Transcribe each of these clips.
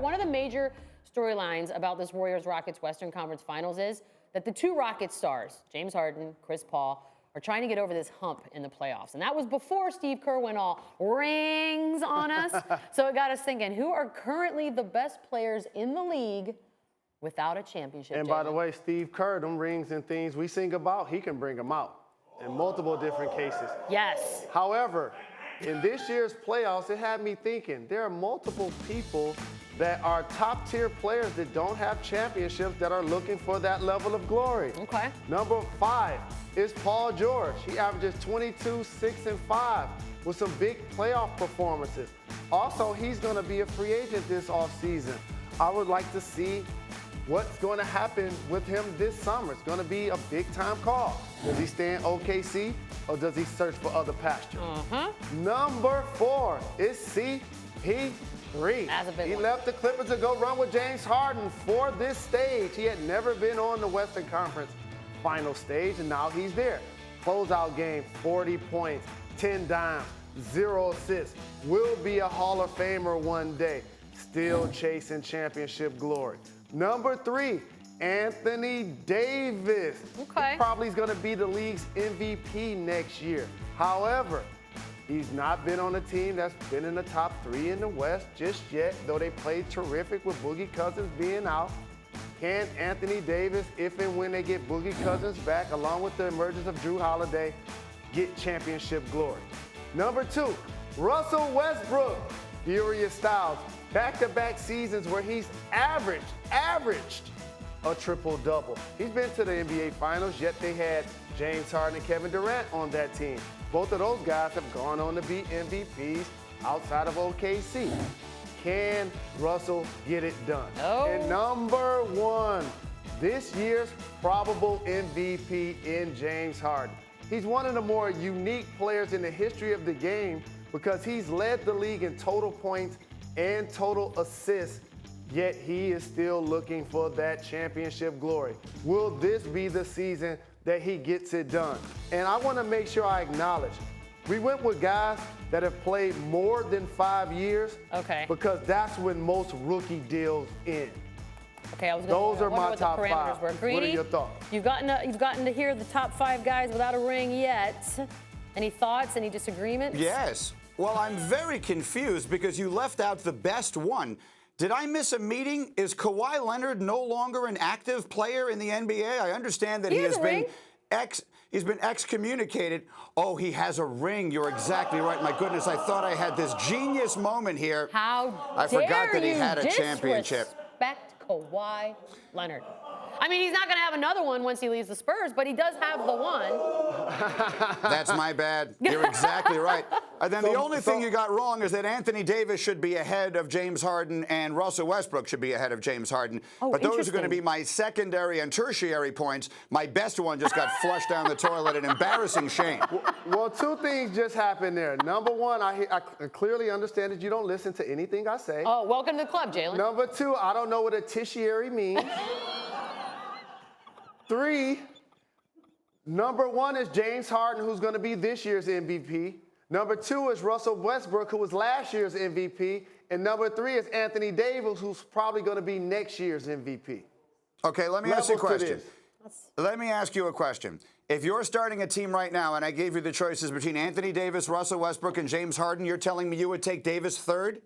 One of the major storylines about this Warriors-Rockets Western Conference Finals is that the two Rocket stars, James Harden, Chris Paul, are trying to get over this hump in the playoffs. And that was before Steve Kerr went all rings on us. So it got us thinking, who are currently the best players in the league without a championship? And by the way, Steve Kerr, them rings and things we sing about, he can bring them out in multiple different cases. Yes. However, in this year's playoffs, it had me thinking, there are multiple people that are top-tier players that don't have championships that are looking for that level of glory. Okay. Number 5 is Paul George. He averages 22, 6, and 5 with some big playoff performances. Also, he's going to be a free agent this offseason. I would like to see what's going to happen with him this summer. It's going to be a big-time call. Does he stay in OKC or does he search for other pasture? Number 4 is CP3. He left the Clippers to go run with James Harden for this stage. He had never been on the Western Conference final stage, and now he's there. Closeout game, 40 points, 10 dimes, 0 assists. Will be a Hall of Famer one day. Still chasing championship glory. Number 3, Anthony Davis. Okay. He probably is going to be the league's MVP next year. However, he's not been on a team that's been in the top 3 in the West just yet, though they played terrific with Boogie Cousins being out. Can Anthony Davis, if and when they get Boogie Cousins back, along with the emergence of Drew Holiday, get championship glory? Number 2, Russell Westbrook. Furious Styles. Back-to-back seasons where he's averaged a triple-double. He's been to the NBA Finals, yet they had James Harden and Kevin Durant on that team. Both of those guys have gone on to be MVPs outside of OKC. Can Russell get it done? No. And number 1, this year's probable MVP in James Harden. He's one of the more unique players in the history of the game because he's led the league in total points and total assists, yet he is still looking for that championship glory. Will this be the season that he gets it done? And I want to make sure I acknowledge, we went with guys that have played more than 5 years. Okay. Because that's when most rookie deals end. Okay, Those are my top 5. Were. Greedy, what are your thoughts? You've gotten to hear the top 5 guys without a ring yet. Any thoughts? Any disagreements? Yes. Well, I'm very confused because you left out the best one. Did I miss a meeting? Is Kawhi Leonard no longer an active player in the NBA? I understand that he has been he's been excommunicated. Oh, he has a ring. You're exactly right. My goodness, I thought I had this genius moment here. I forgot that he had a championship. Disrespect Kawhi Leonard. I mean, he's not going to have another one once he leaves the Spurs, but he does have the one. That's my bad. You're exactly right. And then the only thing you got wrong is that Anthony Davis should be ahead of James Harden and Russell Westbrook should be ahead of James Harden. Oh, but those are going to be my secondary and tertiary points. My best one just got flushed down the toilet in embarrassing shame. Well, 2 things just happened there. Number 1, I clearly understand that you don't listen to anything I say. Oh, welcome to the club, Jalen. Number 2, I don't know what a tertiary means. 3, number 1 is James Harden, who's going to be this year's MVP. Number 2 is Russell Westbrook, who was last year's MVP. And number 3 is Anthony Davis, who's probably going to be next year's MVP. Okay, let me ask you a question. Let me ask you a question. If you're starting a team right now and I gave you the choices between Anthony Davis, Russell Westbrook, and James Harden, you're telling me you would take Davis 3rd?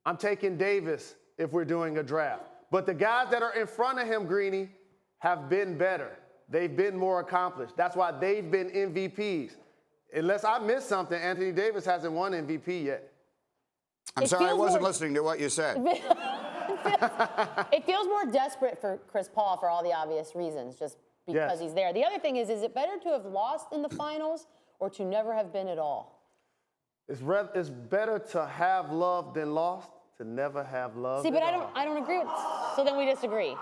I'm taking Davis if we're doing a draft. But the guys that are in front of him, Greeny, have been better. They've been more accomplished. That's why they've been MVPs. Unless I missed something, Anthony Davis hasn't won MVP yet. I'm sorry, I wasn't listening to what you said. It feels more desperate for Chris Paul for all the obvious reasons, just because he's there. The other thing is it better to have lost in the finals or to never have been at all? It's better to have love than lost, to never have love. See, but I don't agree with. So then we disagree.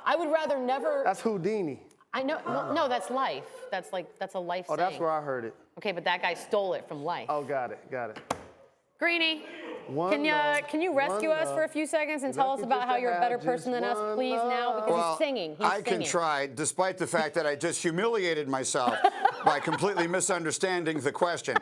I would rather never. That's Houdini. I know. No, that's life. That's a life saying. Oh, that's where I heard it. Okay, but that guy stole it from life. Oh, got it. Greeny, can you rescue us for a few seconds and tell us about how you're a better person than us, please, now? Because he's singing. I can try, despite the fact that I just humiliated myself by completely misunderstanding the question.